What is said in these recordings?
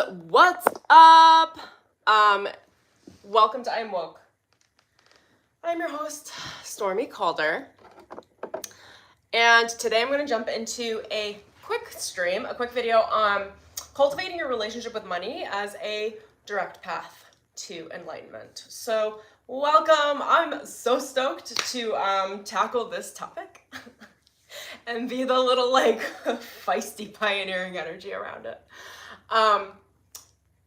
What's up? Welcome to I'm Woke. I'm your host, Stormy Calder, and today I'm going to jump into a quick stream, a quick video on cultivating your relationship with money as a direct path to enlightenment. So welcome. I'm so stoked to tackle this topic and be the little like feisty pioneering energy around it.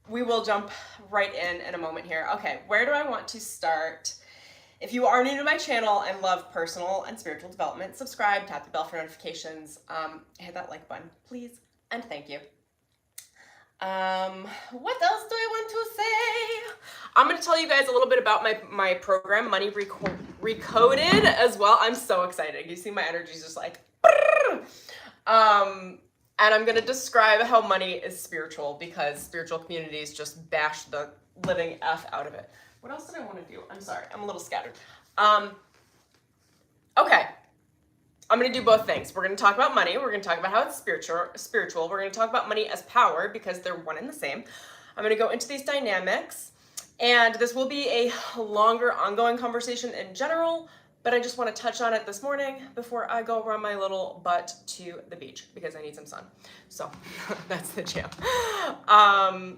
We will jump right in a moment here. Okay, where do I want to start? If you are new to my channel and love personal and spiritual development, subscribe, tap the bell for notifications, hit that like button, please, and thank you. What else do I want to say? I'm going to tell you guys a little bit about my program, Money Recoded, as well. I'm so excited. You see my energy is just like, and I'm going to describe how money is spiritual because spiritual communities just bash the living F out of it. What else did I want to do? I'm sorry. I'm a little scattered. Okay. I'm going to do both things. We're going to talk about money. We're going to talk about how it's spiritual. We're going to talk about money as power because they're one and the same. I'm going to go into these dynamics, and this will be a longer ongoing conversation in general, but I just want to touch on it this morning before I go run my little butt to the beach because I need some sun. So that's the jam. And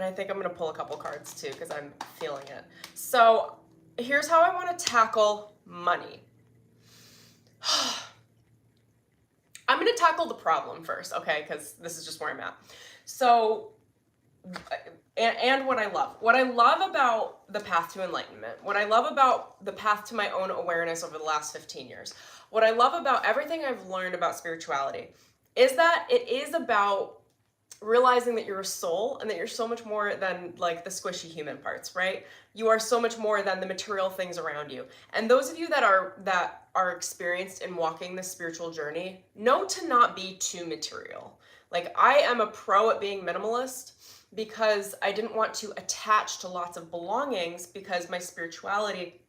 I think I'm going to pull a couple cards too because I'm feeling it. So here's how I want to tackle money. I'm going to tackle the problem first, okay? Because this is just where I'm at. So, and what I love. What I love about the path to enlightenment, what I love about the path to my own awareness over the last 15 years, what I love about everything I've learned about spirituality is that it is about realizing that you're a soul and that you're so much more than like the squishy human parts, right? You are so much more than the material things around you. And those of you that are experienced in walking this spiritual journey know to not be too material. Like I am a pro at being minimalist because I didn't want to attach to lots of belongings because my spirituality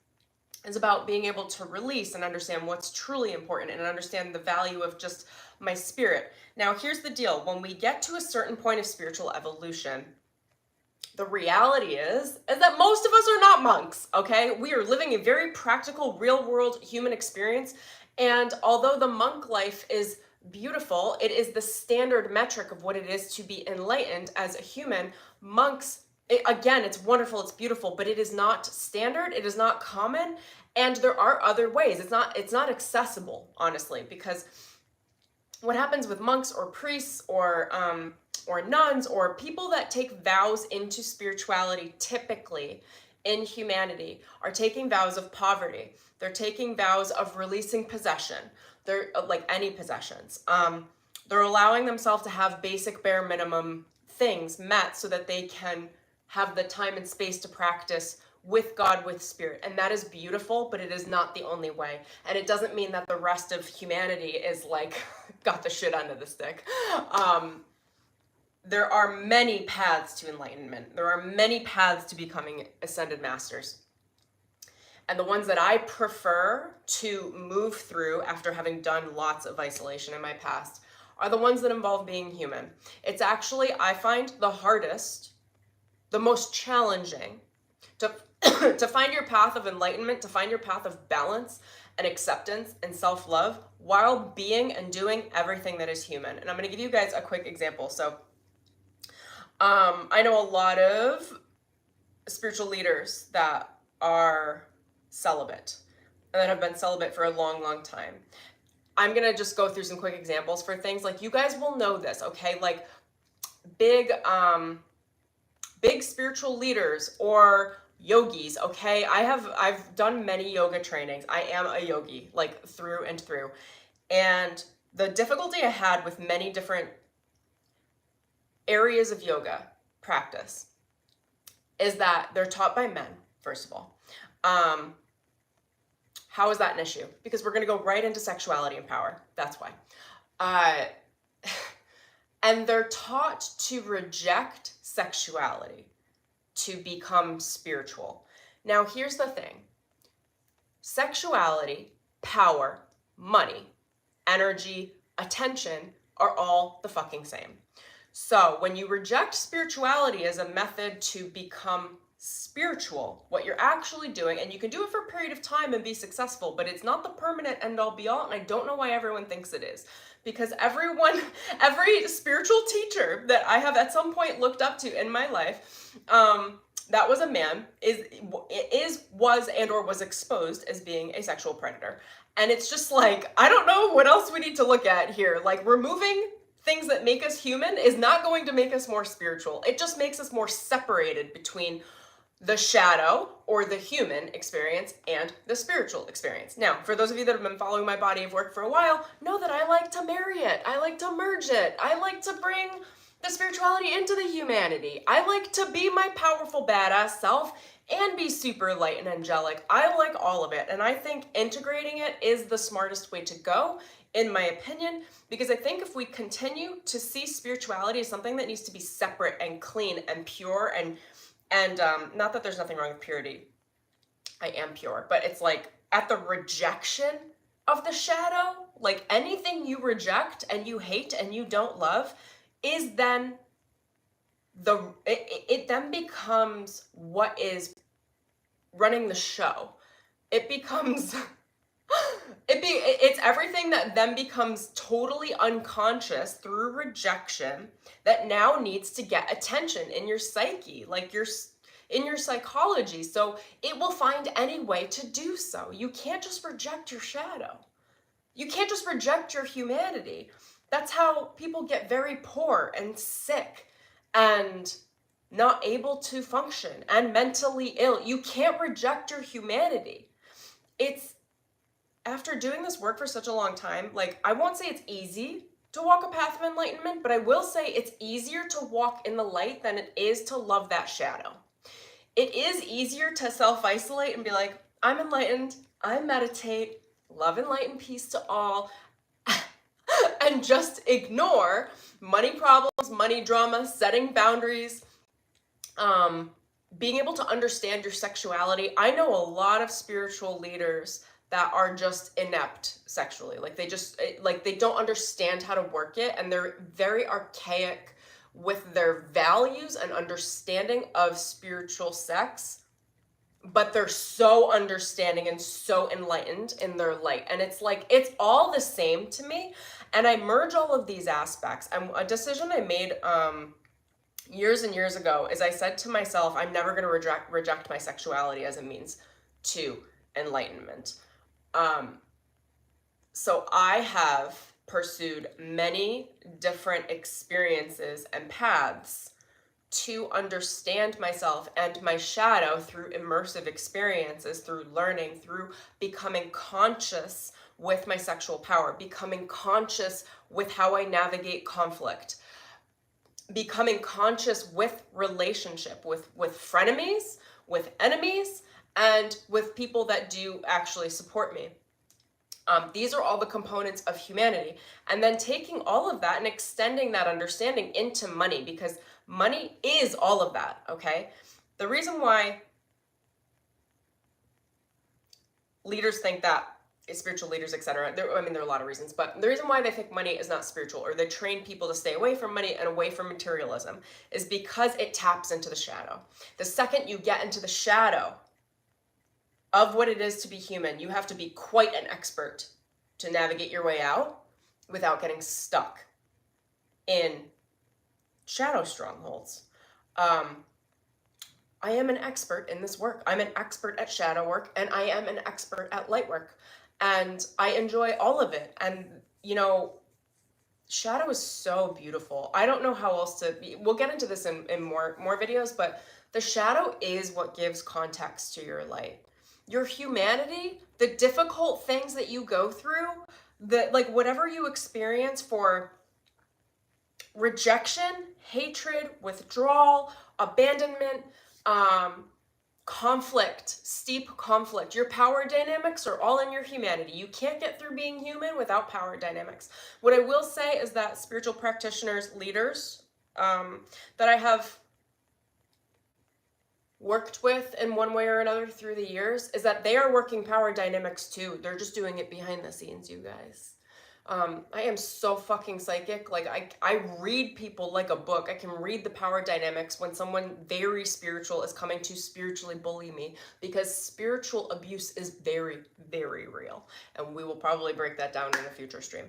is about being able to release and understand what's truly important and understand the value of just my spirit. Now, here's the deal. When we get to a certain point of spiritual evolution, the reality is that most of us are not monks, okay? We are living a very practical, real-world human experience, and although the monk life is beautiful, it is the standard metric of what it is to be enlightened as a human. Monks, again, it's wonderful, it's beautiful, but it is not standard, it is not common, and there are other ways. It's not accessible, honestly, because what happens with monks or priests or nuns or people that take vows into spirituality typically in humanity are taking vows of poverty. They're taking vows of releasing possession. They're like any possessions. They're allowing themselves to have basic bare minimum things met so that they can have the time and space to practice with God, with spirit. And that is beautiful, but it is not the only way. And it doesn't mean that the rest of humanity is like, got the shit under the stick. There are many paths to enlightenment. There are many paths to becoming ascended masters. And the ones that I prefer to move through after having done lots of isolation in my past are the ones that involve being human. It's actually, I find, the hardest, the most challenging to find your path of enlightenment, to find your path of balance and acceptance and self-love while being and doing everything that is human. And I'm going to give you guys a quick example. So I know a lot of spiritual leaders that are celibate and that have been celibate for a long, long time. I'm going to just go through some quick examples for things like you guys will know this, okay? Like big spiritual leaders or yogis, okay? I've done many yoga trainings. I am a yogi, like through and through. And the difficulty I had with many different areas of yoga practice is that they're taught by men, first of all. How is that an issue? Because we're going to go right into sexuality and power. That's why. And they're taught to reject sexuality to become spiritual. Now, here's the thing. Sexuality, power, money, energy, attention are all the fucking same. So when you reject spirituality as a method to become spiritual, what you're actually doing, and you can do it for a period of time and be successful, but it's not the permanent end all be all, and I don't know why everyone thinks it is. Because every spiritual teacher that I have at some point looked up to in my life, that was a man, was and or was exposed as being a sexual predator. And it's just like, I don't know what else we need to look at here. Like, removing things that make us human is not going to make us more spiritual. It just makes us more separated between the shadow or the human experience and the spiritual experience. Now, for those of you that have been following my body of work for a while, know that I like to marry it. I like to merge it. I like to bring the spirituality into the humanity. I like to be my powerful badass self and be super light and angelic. I like all of it. And I think integrating it is the smartest way to go, in my opinion, because I think if we continue to see spirituality as something that needs to be separate and clean and pure and not that there's nothing wrong with purity. I am pure, but it's like at the rejection of the shadow, like anything you reject and you hate and you don't love is then it then becomes what is running the show. It becomes it's everything that then becomes totally unconscious through rejection that now needs to get attention in your psyche, like in your psychology. So it will find any way to do so. You can't just reject your shadow. You can't just reject your humanity. That's how people get very poor and sick and not able to function and mentally ill. You can't reject your humanity. It's after doing this work for such a long time, like, I won't say it's easy to walk a path of enlightenment, but I will say it's easier to walk in the light than it is to love that shadow. It is easier to self-isolate and be like, I'm enlightened, I meditate, love and light and peace to all, and just ignore money problems, money drama, setting boundaries, being able to understand your sexuality. I know a lot of spiritual leaders that are just inept sexually. Like they don't understand how to work it, and they're very archaic with their values and understanding of spiritual sex, but they're so understanding and so enlightened in their light. And it's like, it's all the same to me. And I merge all of these aspects. And a decision I made years and years ago is I said to myself, I'm never going to reject my sexuality as a means to enlightenment. So I have pursued many different experiences and paths to understand myself and my shadow through immersive experiences, through learning, through becoming conscious with my sexual power, becoming conscious with how I navigate conflict, becoming conscious with relationship, with frenemies, with enemies, and with people that do actually support me. These are all the components of humanity. And then taking all of that and extending that understanding into money, because money is all of that, okay? The reason why leaders think that, spiritual leaders, etc. There are a lot of reasons, but the reason why they think money is not spiritual, or they train people to stay away from money and away from materialism, is because it taps into the shadow. The second you get into the shadow of what it is to be human, you have to be quite an expert to navigate your way out without getting stuck in shadow strongholds. I am an expert in this work. I'm an expert at shadow work, and I am an expert at light work. And I enjoy all of it. And, you know, shadow is so beautiful. I don't know how else to, we'll get into this in more videos, but the shadow is what gives context to your light. Your humanity, the difficult things that you go through, like whatever you experience for rejection, hatred, withdrawal, abandonment, conflict, steep conflict. Your power dynamics are all in your humanity. You can't get through being human without power dynamics. What I will say is that spiritual practitioners, leaders that I have worked with in one way or another through the years, is that they are working power dynamics too. They're just doing it behind the scenes, you guys. I am so fucking psychic. Like I read people like a book. I can read the power dynamics when someone very spiritual is coming to spiritually bully me, because spiritual abuse is very, very real. And we will probably break that down in a future stream.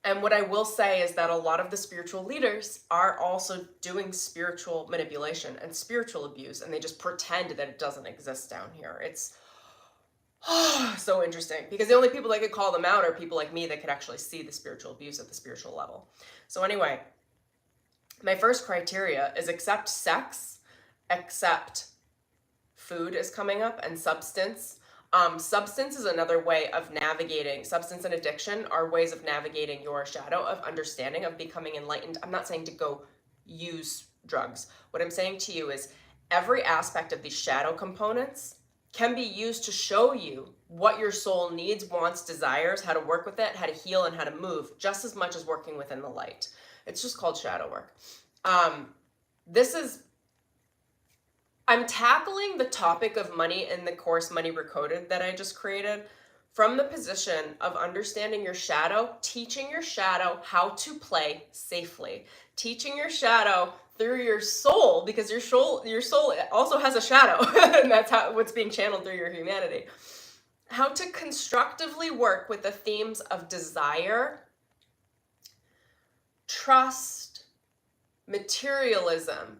And what I will say is that a lot of the spiritual leaders are also doing spiritual manipulation and spiritual abuse, and they just pretend that it doesn't exist down here. It's so interesting, because the only people that could call them out are people like me that could actually see the spiritual abuse at the spiritual level. So anyway, my first criteria is accept sex, accept food is coming up, and substance. Substance is another way of navigating. Substance and addiction are ways of navigating your shadow, of understanding, of becoming enlightened. I'm not saying to go use drugs. What I'm saying to you is every aspect of these shadow components can be used to show you what your soul needs, wants, desires, how to work with it, how to heal, and how to move, just as much as working within the light. It's just called shadow work. I'm tackling the topic of money in the course Money Recoded that I just created from the position of understanding your shadow, teaching your shadow how to play safely, teaching your shadow through your soul, because your soul also has a shadow, and that's what's being channeled through your humanity. How to constructively work with the themes of desire, trust, materialism,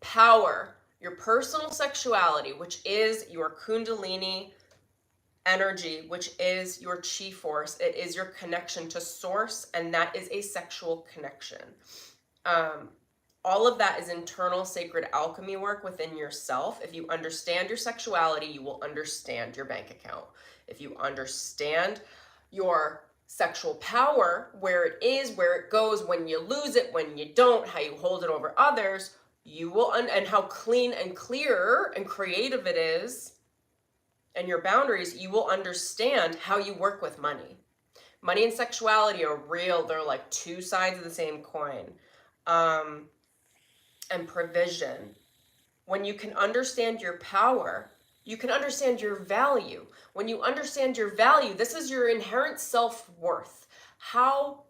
power, your personal sexuality, which is your kundalini energy, which is your chi force. It is your connection to source, and that is a sexual connection. All of that is internal sacred alchemy work within yourself. If you understand your sexuality, you will understand your bank account. If you understand your sexual power, where it is, where it goes, when you lose it, when you don't, how you hold it over others, you will, and how clean and clear and creative it is, and your boundaries, you will understand how you work with money. Money and sexuality are real. They're like two sides of the same coin. And provision. When you can understand your power, you can understand your value. When you understand your value, this is your inherent self-worth. How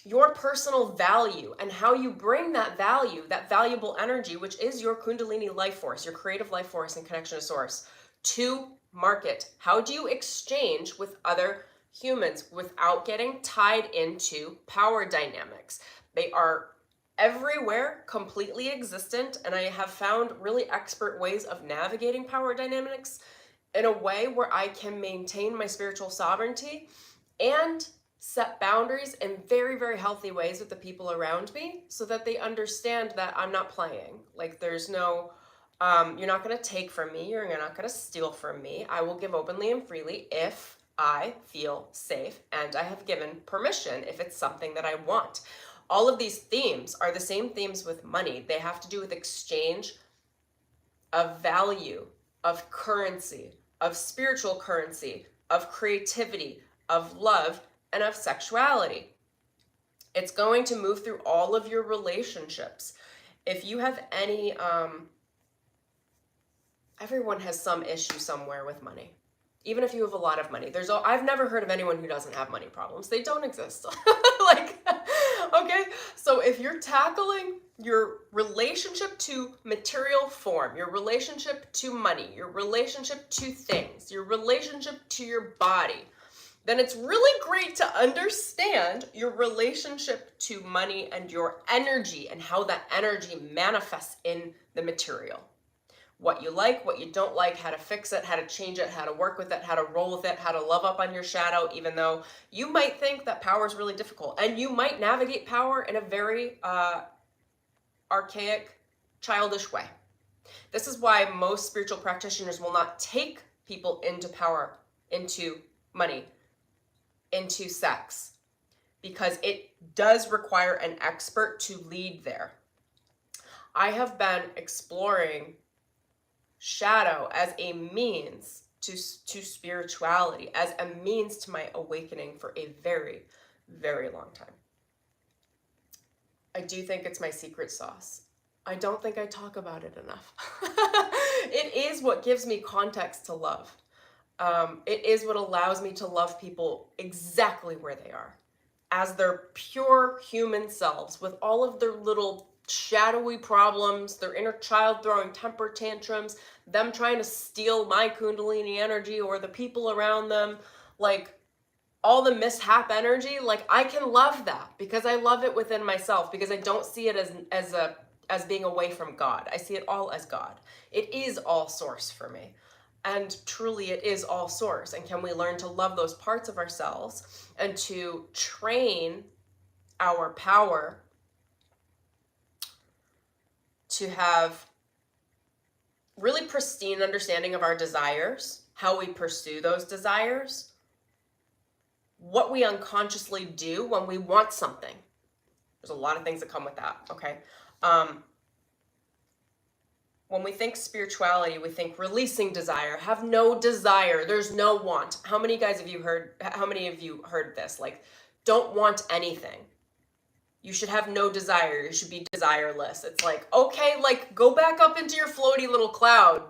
your personal value, and how you bring that value, that valuable energy, which is your kundalini life force, your creative life force and connection to source, to market. How do you exchange with other humans without getting tied into power dynamics? They are everywhere, completely existent, and I have found really expert ways of navigating power dynamics in a way where I can maintain my spiritual sovereignty and set boundaries in very, very healthy ways with the people around me, so that they understand that I'm not playing. Like, there's no, you're not going to take from me, you're not going to steal from me. I will give openly and freely if I feel safe, and I have given permission if it's something that I want. All of these themes are the same themes with money. They have to do with exchange of value, of currency, of spiritual currency, of creativity, of love, and of sexuality. It's going to move through all of your relationships. If you have any, everyone has some issue somewhere with money. Even if you have a lot of money, I've never heard of anyone who doesn't have money problems. They don't exist. Like, okay, so if you're tackling your relationship to material form, your relationship to money, your relationship to things, your relationship to your body, then it's really great to understand your relationship to money and your energy, and how that energy manifests in the material. What you like, what you don't like, how to fix it, how to change it, how to work with it, how to roll with it, how to love up on your shadow, even though you might think that power is really difficult. And you might navigate power in a very archaic, childish way. This is why most spiritual practitioners will not take people into power, into money, into sex, because it does require an expert to lead there. I have been exploring shadow as a means to spirituality, as a means to my awakening for a very, very long time. I do think it's my secret sauce. I don't think I talk about it enough. It is what gives me context to love. It is what allows me to love people exactly where they are, as their pure human selves, with all of their little shadowy problems, their inner child throwing temper tantrums, them trying to steal my Kundalini energy or the people around them, like all the mishap energy. Like, I can love that because I love it within myself, because I don't see it as being away from God. I see it all as God. It is all source for me. And truly, it is all source. And can we learn to love those parts of ourselves and to train our power to have really pristine understanding of our desires, how we pursue those desires, what we unconsciously do when we want something. There's a lot of things that come with that, okay? When we think spirituality, we think releasing desire, have no desire, there's no want. How many of you heard this? Like, don't want anything. You should have no desire. You should be desireless. It's like, okay, like, go back up into your floaty little cloud.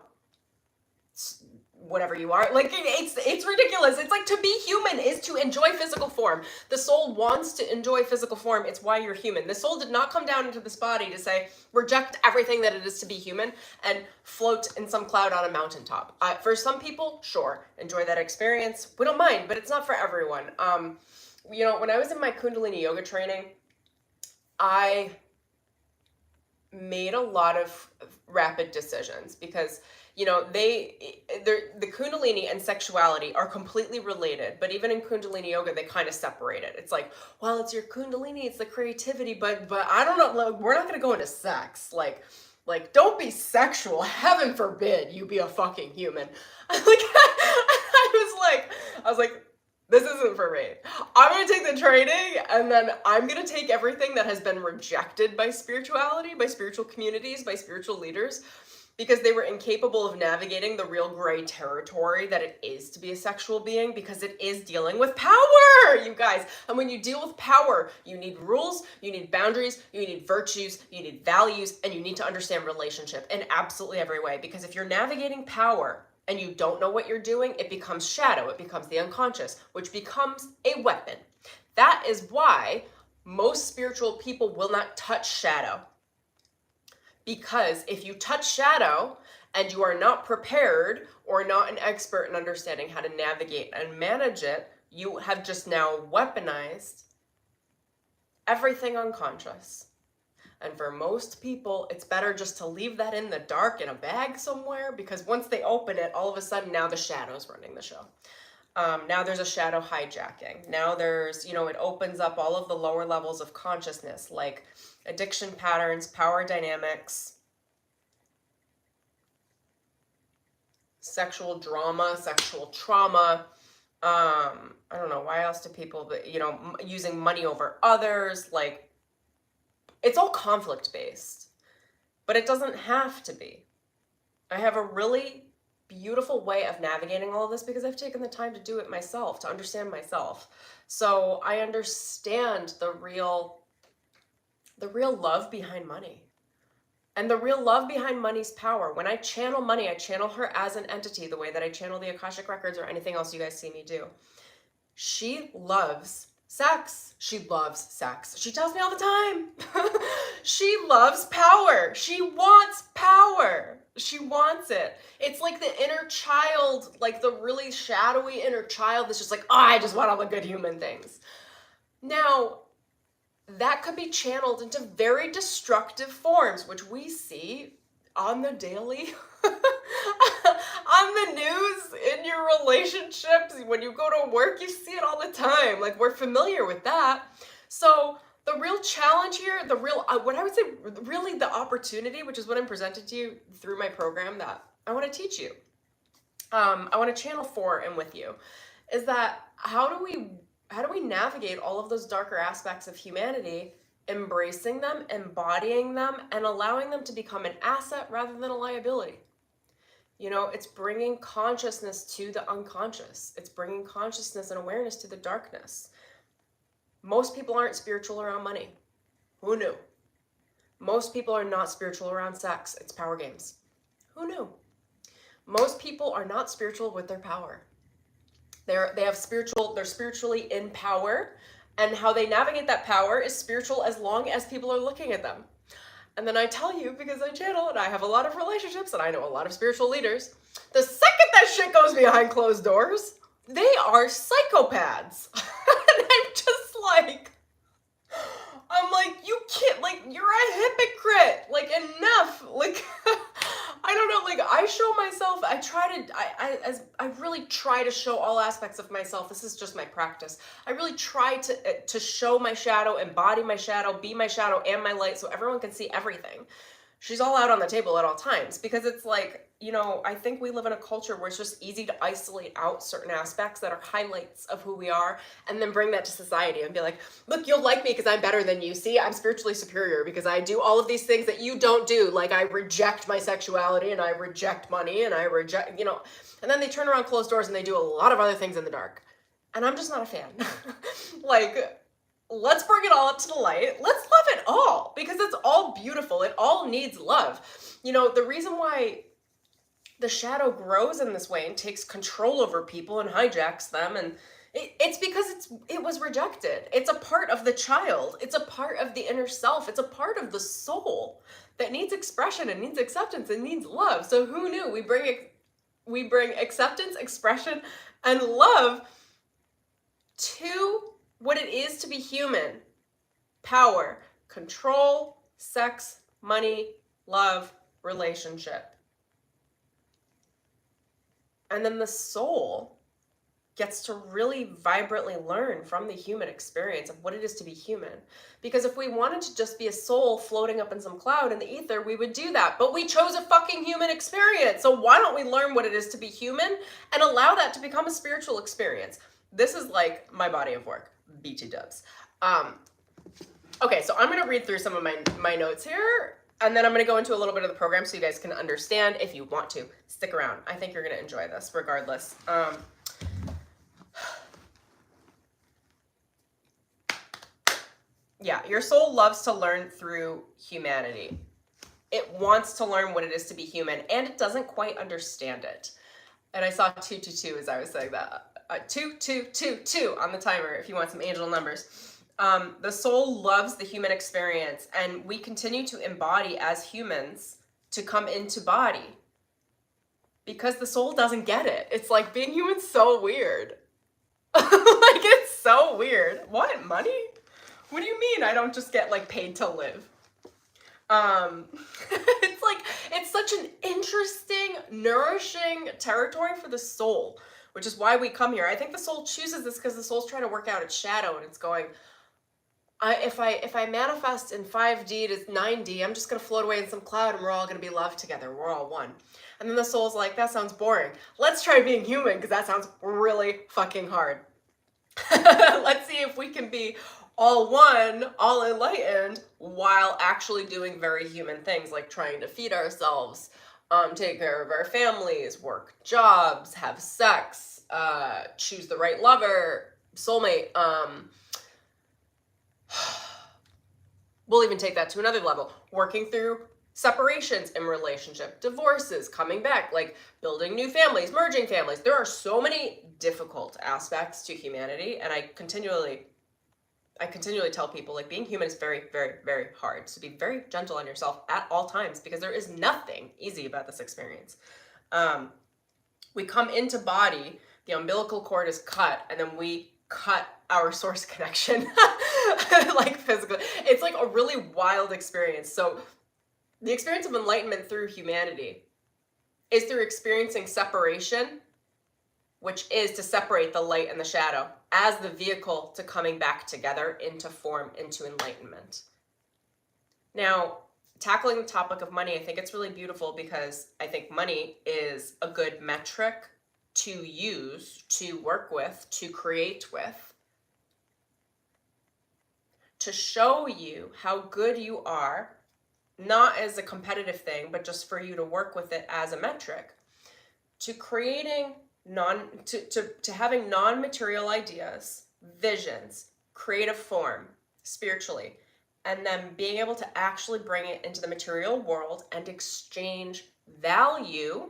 Whatever you are. Like, it's ridiculous. It's like, to be human is to enjoy physical form. The soul wants to enjoy physical form. It's why you're human. The soul did not come down into this body to say, reject everything that it is to be human and float in some cloud on a mountaintop. For some people, sure, enjoy that experience. We don't mind, but it's not for everyone. You know, when I was in my Kundalini yoga training, I made a lot of rapid decisions because, you know, the Kundalini and sexuality are completely related, but even in Kundalini yoga, they kind of separate it. It's like, well, it's your Kundalini, it's the creativity, but I don't know, like, we're not going to go into sex. Like, don't be sexual. Heaven forbid you be a fucking human. I was like, this isn't for me. I'm going to take the training, and then I'm going to take everything that has been rejected by spirituality, by spiritual communities, by spiritual leaders, because they were incapable of navigating the real gray territory that it is to be a sexual being, because it is dealing with power, you guys. And when you deal with power, you need rules, you need boundaries, you need virtues, you need values, and you need to understand relationship in absolutely every way. Because if you're navigating power and you don't know what you're doing, it becomes shadow, it becomes the unconscious, which becomes a weapon. That is why most spiritual people will not touch shadow. Because if you touch shadow and you are not prepared or not an expert in understanding how to navigate and manage it, you have just now weaponized everything unconscious. And for most people, it's better just to leave that in the dark in a bag somewhere, because once they open it, all of a sudden now the shadow's running the show. Now there's a shadow hijacking. Now there's, you know, it opens up all of the lower levels of consciousness, like addiction patterns, power dynamics, sexual drama, sexual trauma. I don't know, why else do people, you know, using money over others, like, it's all conflict based, but it doesn't have to be. I have a really beautiful way of navigating all of this because I've taken the time to do it myself, to understand myself. So I understand the real love behind money. And the real love behind money's power. When I channel money, I channel her as an entity, the way that I channel the Akashic records or anything else you guys see me do. She loves sex. She loves sex. She tells me all the time. She loves power. She wants power. She wants it. It's like the inner child, like the really shadowy inner child that's just like, oh, I just want all the good human things. Now, that could be channeled into very destructive forms, which we see on the daily, on the news, in your relationships, when you go to work, you see it all the time. Like, we're familiar with that. So the real challenge here, what I would say, really the opportunity, which is what I'm presented to you through my program that I want to teach you, I want to channel for and with you, is that how do we navigate all of those darker aspects of humanity, embracing them, embodying them, and allowing them to become an asset rather than a liability? You know, it's bringing consciousness to the unconscious. It's bringing consciousness and awareness to the darkness. Most people aren't spiritual around money. Who knew? Most people are not spiritual around sex. It's power games. Who knew? Most people are not spiritual with their power. They're spiritually in power, and how they navigate that power is spiritual as long as people are looking at them. And then I tell you, because I channel and I have a lot of relationships and I know a lot of spiritual leaders, the second that shit goes behind closed doors, they are psychopaths. And I'm like, you can't, like, you're a hypocrite. Like, enough. Like, I don't know, like, I show myself, I really try to show all aspects of myself. This is just my practice. I really try to show my shadow, embody my shadow, be my shadow and my light so everyone can see everything. She's all out on the table at all times, because it's like, you know, I think we live in a culture where it's just easy to isolate out certain aspects that are highlights of who we are, and then bring that to society and be like, look, you'll like me because I'm better than you. See, I'm spiritually superior because I do all of these things that you don't do. Like, I reject my sexuality and I reject money and I reject, you know, and then they turn around closed doors and they do a lot of other things in the dark. And I'm just not a fan. Like, let's bring it all up to the light. Let's love it all, because it's all beautiful. It all needs love. You know, the reason why the shadow grows in this way and takes control over people and hijacks them, and it's because it was rejected. It's a part of the child. It's a part of the inner self. It's a part of the soul that needs expression and needs acceptance and needs love. So who knew? We bring acceptance, expression, and love to what it is to be human. Power, control, sex, money, love, relationship. And then the soul gets to really vibrantly learn from the human experience of what it is to be human. Because if we wanted to just be a soul floating up in some cloud in the ether, we would do that. But we chose a fucking human experience. So why don't we learn what it is to be human and allow that to become a spiritual experience? This is like my body of work. BT dubs. Okay, so I'm going to read through some of my notes here, and then I'm going to go into a little bit of the program so you guys can understand if you want to. Stick around. I think you're going to enjoy this regardless. Yeah, your soul loves to learn through humanity. It wants to learn what it is to be human, and it doesn't quite understand it. And I saw 222 as I was saying that. 2222 on the timer if you want some angel numbers. The soul loves the human experience, and we continue to embody as humans to come into body because the soul doesn't get it. It's like being human's so weird. Like, it's so weird. What? Money? What do you mean I don't just get like paid to live? It's like, it's such an interesting, nourishing territory for the soul, which is why we come here. I think the soul chooses this because the soul's trying to work out its shadow, and it's going, if I manifest in 5D to 9D, I'm just going to float away in some cloud and we're all going to be loved together. We're all one. And then the soul's like, that sounds boring. Let's try being human because that sounds really fucking hard. Let's see if we can be all one, all enlightened, while actually doing very human things like trying to feed ourselves, take care of our families, work jobs, have sex, choose the right lover, soulmate. We'll even take that to another level, working through separations in relationship, divorces, coming back, like building new families, merging families. There are so many difficult aspects to humanity, and I continually tell people, like, being human is very, very, very hard. So be very gentle on yourself at all times, because there is nothing easy about this experience. We come into body, the umbilical cord is cut, and then we cut our source connection, like physically. It's like a really wild experience. So the experience of enlightenment through humanity is through experiencing separation, which is to separate the light and the shadow as the vehicle to coming back together into form, into enlightenment. Now, tackling the topic of money, I think it's really beautiful because I think money is a good metric to use, to work with, to create with, to show you how good you are, not as a competitive thing, but just for you to work with it as a metric, to creating to having non-material ideas, visions, creative form, spiritually, and then being able to actually bring it into the material world and exchange value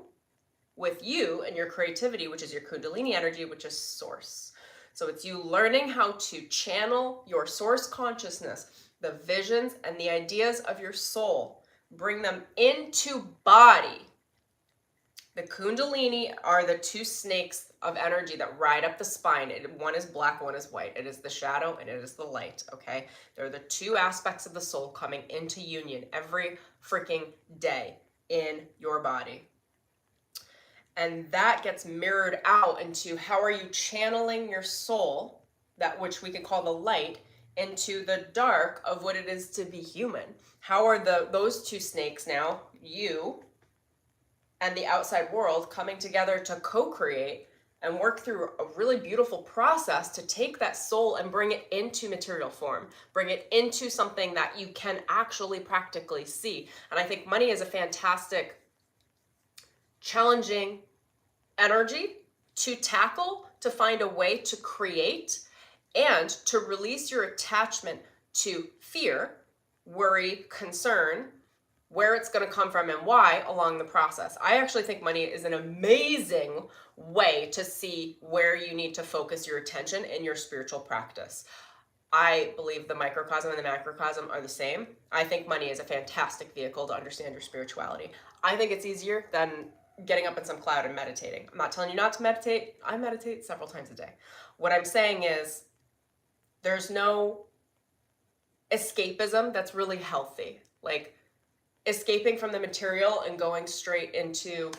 with you and your creativity, which is your Kundalini energy, which is source. So it's you learning how to channel your source consciousness, the visions and the ideas of your soul, bring them into body. The Kundalini are the two snakes of energy that ride up the spine. One is black, one is white. It is the shadow and it is the light, okay? They're the two aspects of the soul coming into union every freaking day in your body. And that gets mirrored out into how are you channeling your soul, that which we could call the light, into the dark of what it is to be human. How are those two snakes now, you and the outside world, coming together to co-create and work through a really beautiful process to take that soul and bring it into material form, bring it into something that you can actually practically see. And I think money is a fantastic, challenging energy to tackle, to find a way to create, and to release your attachment to fear, worry, concern, where it's going to come from and why along the process. I actually think money is an amazing way to see where you need to focus your attention in your spiritual practice. I believe the microcosm and the macrocosm are the same. I think money is a fantastic vehicle to understand your spirituality. I think it's easier than getting up in some cloud and meditating. I'm not telling you not to meditate. I meditate several times a day. What I'm saying is there's no escapism that's really healthy. Like escaping from the material and going straight into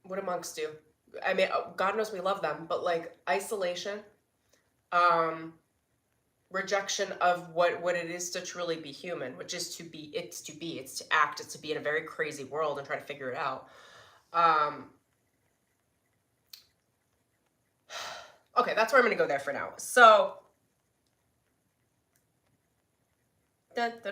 what do monks do? I mean, God knows we love them, but like isolation, rejection of what it is to truly be human, which is it's to act, it's to be in a very crazy world and try to figure it out. Okay, that's where I'm going to go there for now. So, it's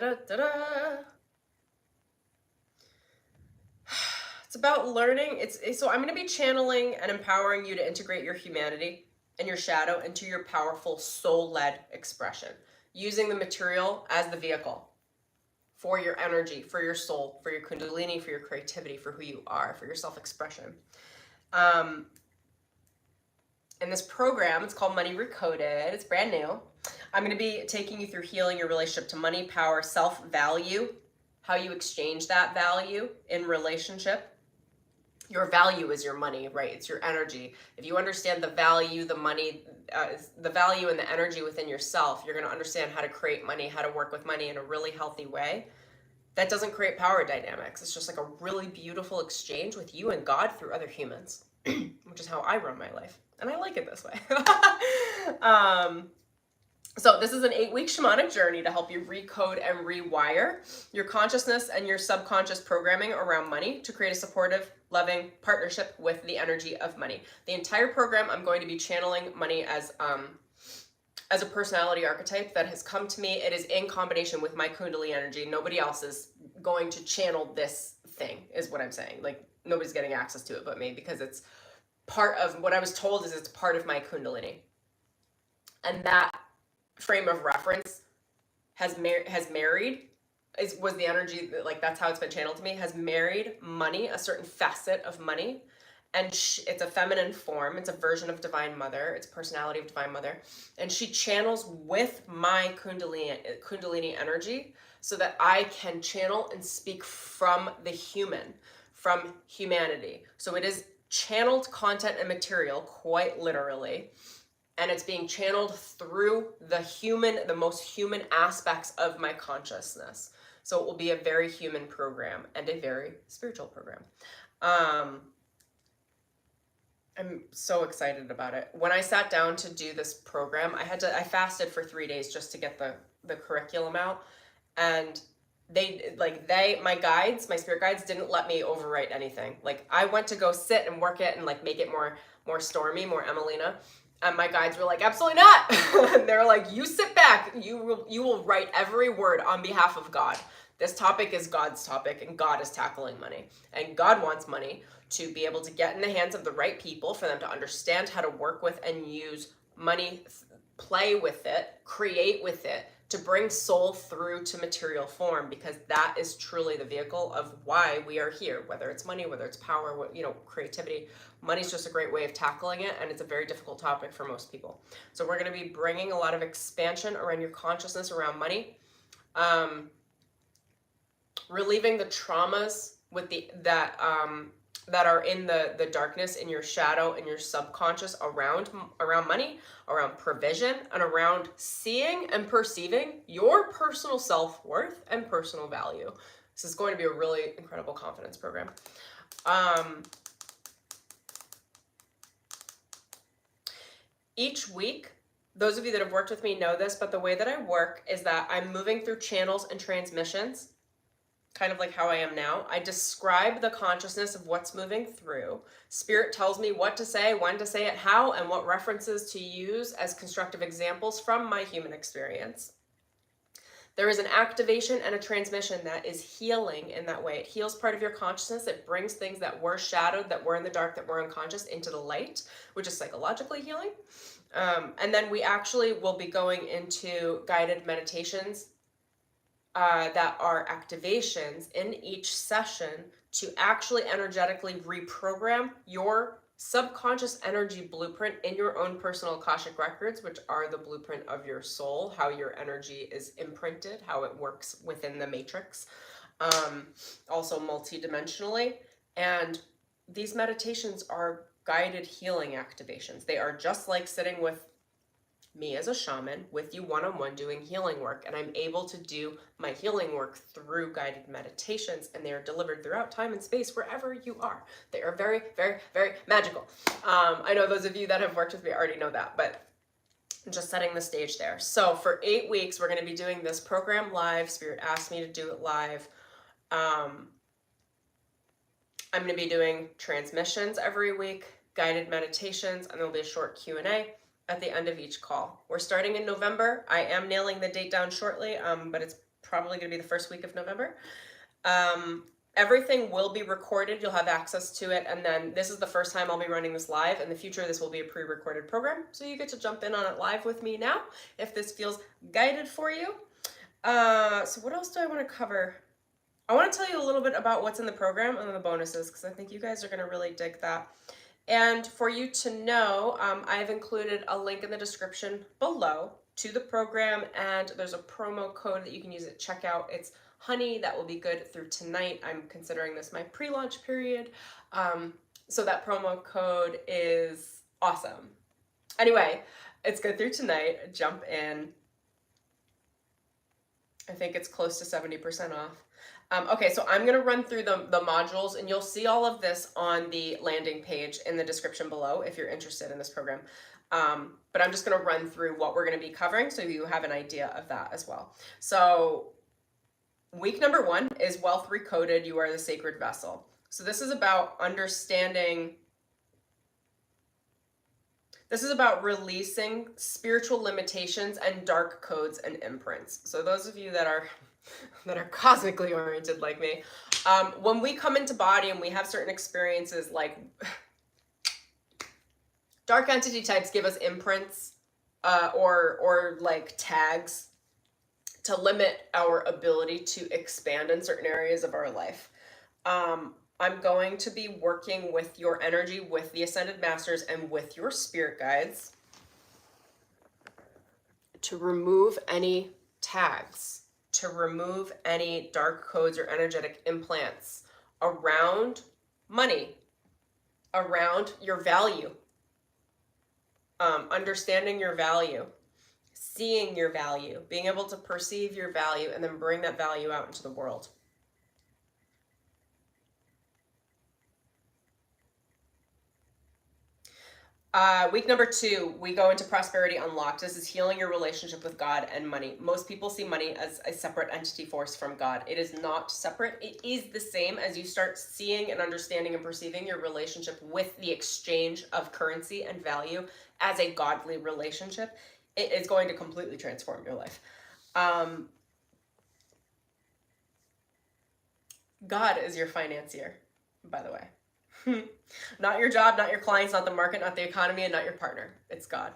about learning. So I'm going to be channeling and empowering you to integrate your humanity and your shadow into your powerful soul-led expression, using the material as the vehicle for your energy, for your soul, for your Kundalini, for your creativity, for who you are, for your self-expression. In this program, it's called Money RECODED. It's brand new. I'm going to be taking you through healing your relationship to money, power, self-value, how you exchange that value in relationship. Your value is your money, right? It's your energy. If you understand the value, the money, the value and the energy within yourself, you're going to understand how to create money, how to work with money in a really healthy way. That doesn't create power dynamics. It's just like a really beautiful exchange with you and God through other humans, which is how I run my life. And I like it this way. So this is an 8-week shamanic journey to help you recode and rewire your consciousness and your subconscious programming around money to create a supportive, loving partnership with the energy of money. The entire program, I'm going to be channeling money as a personality archetype that has come to me. It is in combination with my Kundalini energy. Nobody else is going to channel this thing, is what I'm saying. Like nobody's getting access to it but me, because it's part of what I was told is it's part of my Kundalini. And that frame of reference was the energy, like that's how it's been channeled to me, has married money, a certain facet of money, and it's a feminine form, it's a version of Divine Mother, it's personality of Divine Mother, and she channels with my Kundalini energy so that I can channel and speak from the human, from humanity. So it is channeled content and material, quite literally, and it's being channeled through the most human aspects of my consciousness. So it will be a very human program and a very spiritual program. I'm so excited about it. When I sat down to do this program, I fasted for 3 days just to get the curriculum out. And my spirit guides didn't let me overwrite anything. Like I went to go sit and work it and like make it more stormy, more Emelina. And my guides were like, absolutely not. And they're like, you sit back. You will write every word on behalf of God. This topic is God's topic, and God is tackling money. And God wants money to be able to get in the hands of the right people, for them to understand how to work with and use money, play with it, create with it, to bring soul through to material form, because that is truly the vehicle of why we are here, whether it's money, whether it's power, you know, creativity. Money's just a great way of tackling it, and it's a very difficult topic for most people. So we're going to be bringing a lot of expansion around your consciousness around money, relieving the traumas with that are in the darkness, in your shadow, in your subconscious around money, around provision, and around seeing and perceiving your personal self-worth and personal value. This is going to be a really incredible confidence program. Each week, those of you that have worked with me know this, but the way that I work is that I'm moving through channels and transmissions, kind of like how I am now. I describe the consciousness of what's moving through. Spirit tells me what to say, when to say it, how, and what references to use as constructive examples from my human experience. There is an activation and a transmission that is healing in that way. It heals part of your consciousness. It brings things that were shadowed, that were in the dark, that were unconscious into the light, which is psychologically healing. And then we actually will be going into guided meditations that are activations in each session to actually energetically reprogram your subconscious energy blueprint in your own personal Akashic records, which are the blueprint of your soul, how your energy is imprinted, how it works within the matrix, also multidimensionally. And these meditations are guided healing activations. They are just like sitting with me as a shaman, with you one-on-one doing healing work, and I'm able to do my healing work through guided meditations, and they are delivered throughout time and space wherever you are. They are very, very, very magical. I know those of you that have worked with me already know that, but I'm just setting the stage there. So for 8 weeks, we're going to be doing this program live. Spirit asked me to do it live. I'm going to be doing transmissions every week, guided meditations, and there'll be a short Q&A at the end of each call. We're starting in November. I am nailing the date down shortly, but it's probably going to be the first week of November. Everything will be recorded. You'll have access to it. And then this is the first time I'll be running this live. In the future, this will be a pre-recorded program. So you get to jump in on it live with me now, if this feels guided for you. So what else do I want to cover? I want to tell you a little bit about what's in the program and then the bonuses, because I think you guys are going to really dig that. And for you to know, I've included a link in the description below to the program, and there's a promo code that you can use at checkout. It's honey. That will be good through tonight. I'm considering this my pre-launch period. So that promo code is awesome. Anyway, it's good through tonight. Jump in. I think it's close to 70% off. Okay, so I'm going to run through the modules, and you'll see all of this on the landing page in the description below if you're interested in this program. But I'm just going to run through what we're going to be covering so you have an idea of that as well. So week number 1 is Wealth Recoded, You Are the Sacred Vessel. So this is about understanding, this is about releasing spiritual limitations and dark codes and imprints. So those of you that are cosmically oriented like me, when we come into body and we have certain experiences, like dark entity types give us imprints or like tags to limit our ability to expand in certain areas of our life. I'm going to be working with your energy, with the Ascended Masters, and with your spirit guides to remove any tags, to remove any dark codes or energetic implants around money, around your value, understanding your value, seeing your value, being able to perceive your value, and then bring that value out into the world. Week number 2, we go into Prosperity Unlocked. This is healing your relationship with God and money. Most people see money as a separate entity force from God. It is not separate. It is the same. As you start seeing and understanding and perceiving your relationship with the exchange of currency and value as a godly relationship, it is going to completely transform your life. God is your financier, by the way. Not your job, not your clients, not the market, not the economy, and not your partner. It's God.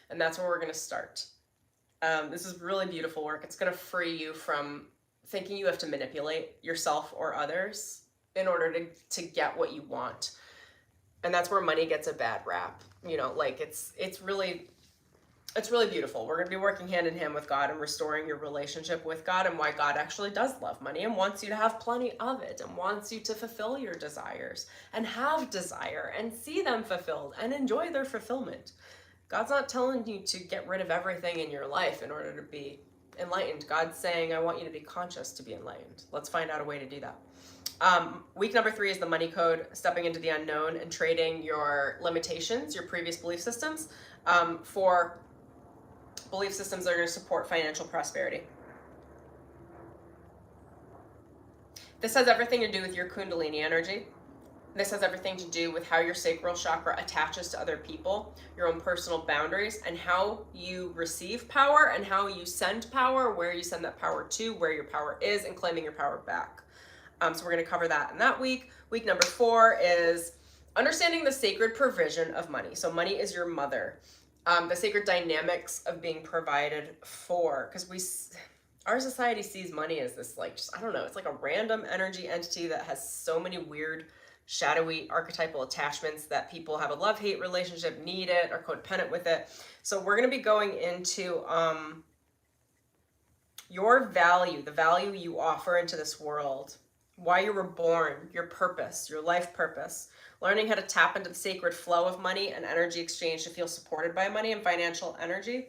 And that's where we're going to start. This is really beautiful work. It's going to free you from thinking you have to manipulate yourself or others in order to get what you want. And that's where money gets a bad rap. You know, like it's really beautiful. We're going to be working hand in hand with God and restoring your relationship with God, and why God actually does love money and wants you to have plenty of it and wants you to fulfill your desires and have desire and see them fulfilled and enjoy their fulfillment. God's not telling you to get rid of everything in your life in order to be enlightened. God's saying, I want you to be conscious to be enlightened. Let's find out a way to do that. Week number 3 is the money code, stepping into the unknown and trading your limitations, your previous belief systems, for belief systems that are going to support financial prosperity. This has everything to do with your Kundalini energy. This has everything to do with how your sacral chakra attaches to other people, your own personal boundaries, and how you receive power and how you send power, where you send that power to, where your power is, and claiming your power back. So we're going to cover that in that week. Week number 4 is understanding the sacred provision of money. So money is your mother. The sacred dynamics of being provided for, because our society sees money as this, like, just, I don't know, it's like a random energy entity that has so many weird, shadowy archetypal attachments that people have a love-hate relationship, need it, are codependent with it. So we're going to be going into your value, the value you offer into this world, why you were born, your purpose, your life purpose, learning how to tap into the sacred flow of money and energy exchange to feel supported by money and financial energy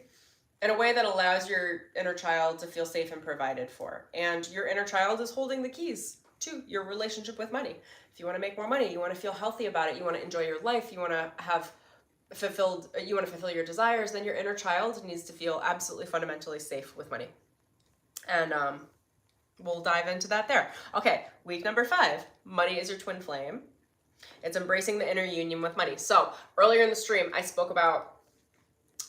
in a way that allows your inner child to feel safe and provided for. And your inner child is holding the keys to your relationship with money. If you want to make more money, you want to feel healthy about it, you want to enjoy your life, you want to fulfill your desires, then your inner child needs to feel absolutely fundamentally safe with money. And we'll dive into that there. Okay, week number 5, money is your twin flame. It's embracing the inner union with money. So earlier in the stream, I spoke about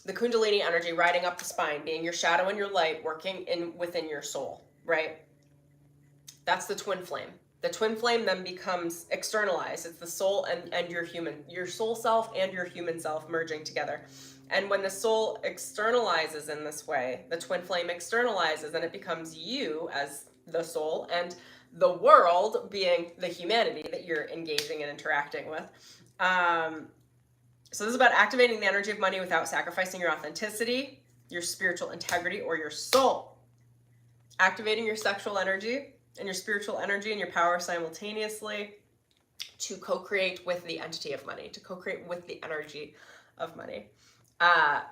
the Kundalini energy riding up the spine, being your shadow and your light, working within your soul, right? That's the twin flame. The twin flame then becomes externalized. It's the soul and your soul self and your human self merging together. And when the soul externalizes in this way, the twin flame externalizes and it becomes you as the soul and the world being the humanity that you're engaging and interacting with. So this is about activating the energy of money without sacrificing your authenticity, your spiritual integrity, or your soul. Activating your sexual energy and your spiritual energy and your power simultaneously to co-create with the entity of money, to co-create with the energy of money.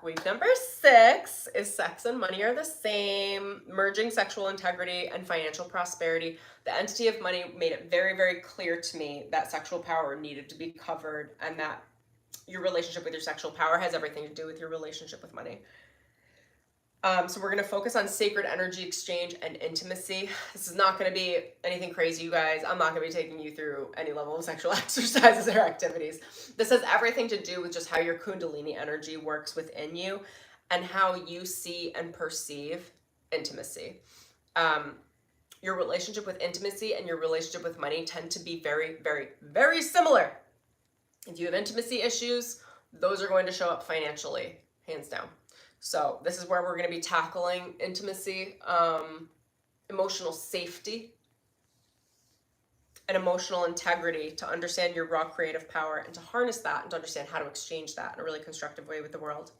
Week number 6 is sex and money are the same, merging sexual integrity and financial prosperity. The entity of money made it very, very clear to me that sexual power needed to be covered and that your relationship with your sexual power has everything to do with your relationship with money. So we're going to focus on sacred energy exchange and intimacy. This is not going to be anything crazy, you guys. I'm not going to be taking you through any level of sexual exercises or activities. This has everything to do with just how your Kundalini energy works within you and how you see and perceive intimacy. Your relationship with intimacy and your relationship with money tend to be very, very, very similar. If you have intimacy issues, those are going to show up financially, hands down. So this is where we're going to be tackling intimacy, emotional safety, and emotional integrity to understand your raw creative power and to harness that and to understand how to exchange that in a really constructive way with the world.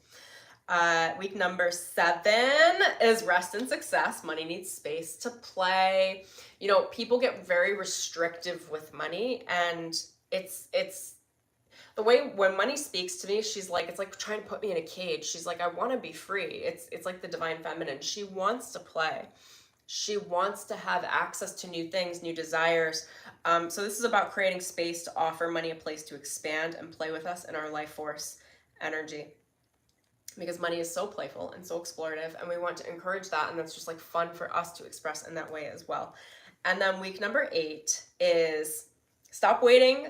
Week number 7 is rest and success. Money needs space to play. You know, people get very restrictive with money, and it's the way when money speaks to me, she's like, it's like trying to put me in a cage. She's like, I want to be free. It's like the divine feminine. She wants to play. She wants to have access to new things, new desires. So this is about creating space to offer money a place to expand and play with us in our life force energy. Because money is so playful and so explorative, and we want to encourage that, and that's just like fun for us to express in that way as well. And then week number 8 is stop waiting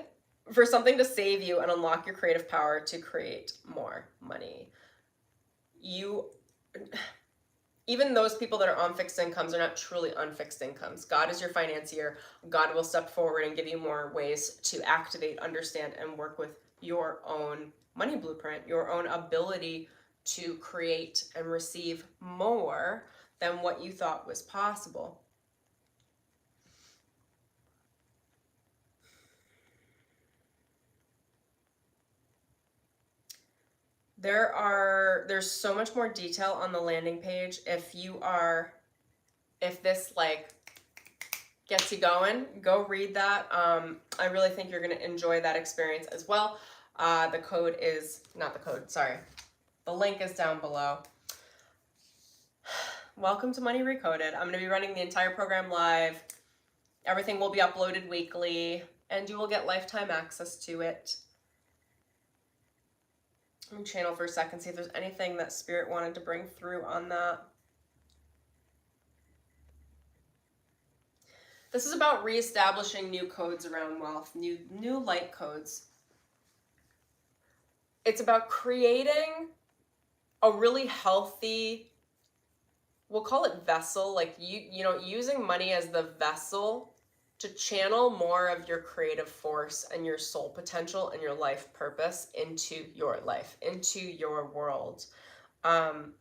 for something to save you and unlock your creative power to create more money. Even those people that are on fixed incomes are not truly on fixed incomes. God is your financier. God will step forward and give you more ways to activate, understand, and work with your own money blueprint, your own ability to create and receive more than what you thought was possible. There's so much more detail on the landing page. If this like gets you going, go read that. I really think you're going to enjoy that experience as well. The link is down below. Welcome to Money Recoded. I'm going to be running the entire program live. Everything will be uploaded weekly, and you will get lifetime access to it. Let me channel for a second, see if there's anything that Spirit wanted to bring through on that. This is about reestablishing new codes around wealth, new light codes. It's about creating a really healthy, we'll call it vessel, like using money as the vessel to channel more of your creative force and your soul potential and your life purpose into your life, into your world.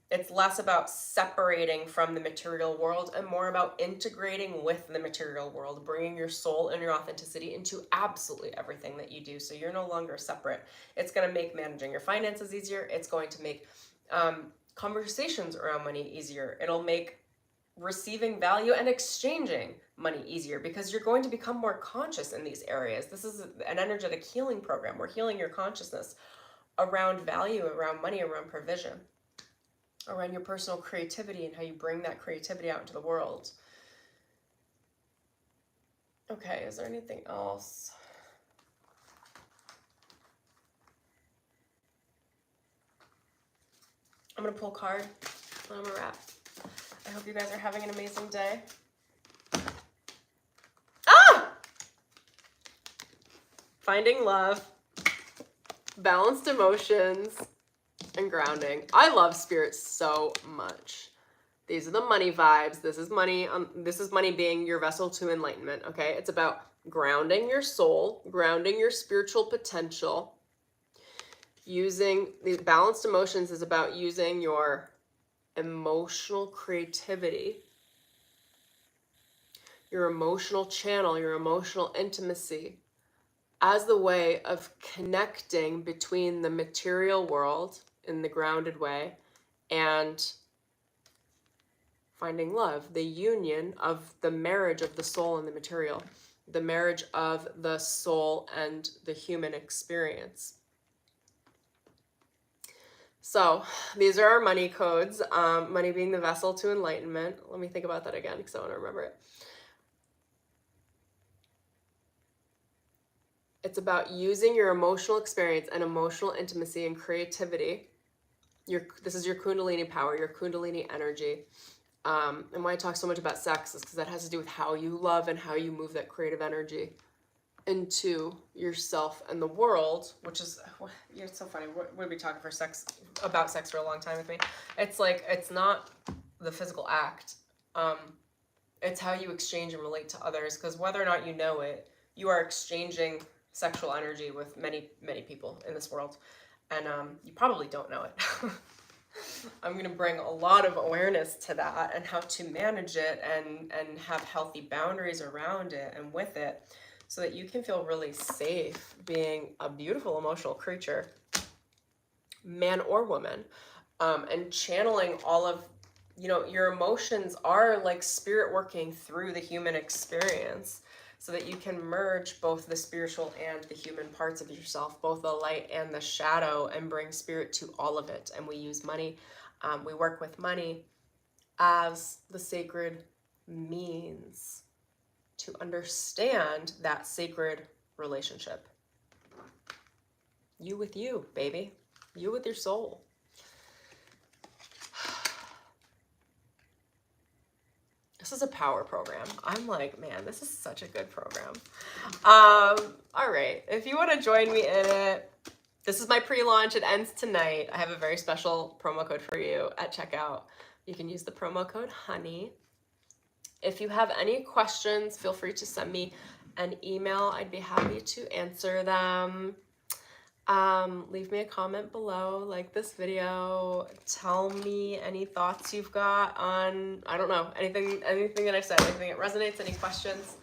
It's less about separating from the material world and more about integrating with the material world, bringing your soul and your authenticity into absolutely everything that you do. So you're no longer separate. It's going to make managing your finances easier. It's going to make conversations around money easier. It'll make receiving value and exchanging money easier because you're going to become more conscious in these areas. This is an energetic healing program. We're healing your consciousness around value, around money, around provision, around your personal creativity and how you bring that creativity out into the world. Okay, is there anything else? I'm going to pull a card and I'm going to wrap. I hope you guys are having an amazing day. Finding love, balanced emotions, and grounding. I love Spirit so much. These are the money vibes. This is money being your vessel to enlightenment, okay? It's about grounding your soul, grounding your spiritual potential. Using these balanced emotions is about using your emotional creativity, your emotional channel, your emotional intimacy as the way of connecting between the material world in the grounded way and finding love, the union of the marriage of the soul and the material, the marriage of the soul and the human experience. So these are our money codes, money being the vessel to enlightenment. Let me think about that again because I want to remember it. It's about using your emotional experience and emotional intimacy and creativity. This is your Kundalini power, your Kundalini energy. And why I talk so much about sex is because that has to do with how you love and how you move that creative energy into yourself and the world, which is, it's so funny. We'd be talking about sex for a long time with me. It's like, it's not the physical act. It's how you exchange and relate to others, because whether or not you know it, you are exchanging sexual energy with many, many people in this world. And you probably don't know it. I'm going to bring a lot of awareness to that and how to manage it and have healthy boundaries around it and with it so that you can feel really safe being a beautiful emotional creature, man or woman, and channeling all of, your emotions are like spirit working through the human experience so that you can merge both the spiritual and the human parts of yourself, both the light and the shadow, and bring spirit to all of it. And we use money. We work with money as the sacred means to understand that sacred relationship. You with you, baby. You with your soul. This is a power program. I'm like, man, this is such a good program. All right. If you want to join me in it, this is my pre-launch. It ends tonight. I have a very special promo code for you at checkout. You can use the promo code HONEY. If you have any questions, feel free to send me an email. I'd be happy to answer them. Leave me a comment below, like this video, tell me any thoughts you've got on, I don't know, anything that I said, anything that resonates, any questions.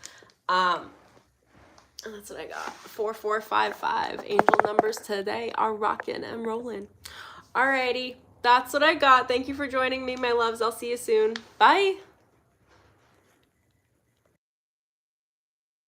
And that's what I got. 4455. Angel numbers today are rocking and rolling. Alrighty, that's what I got. Thank you for joining me, my loves. I'll see you soon. Bye.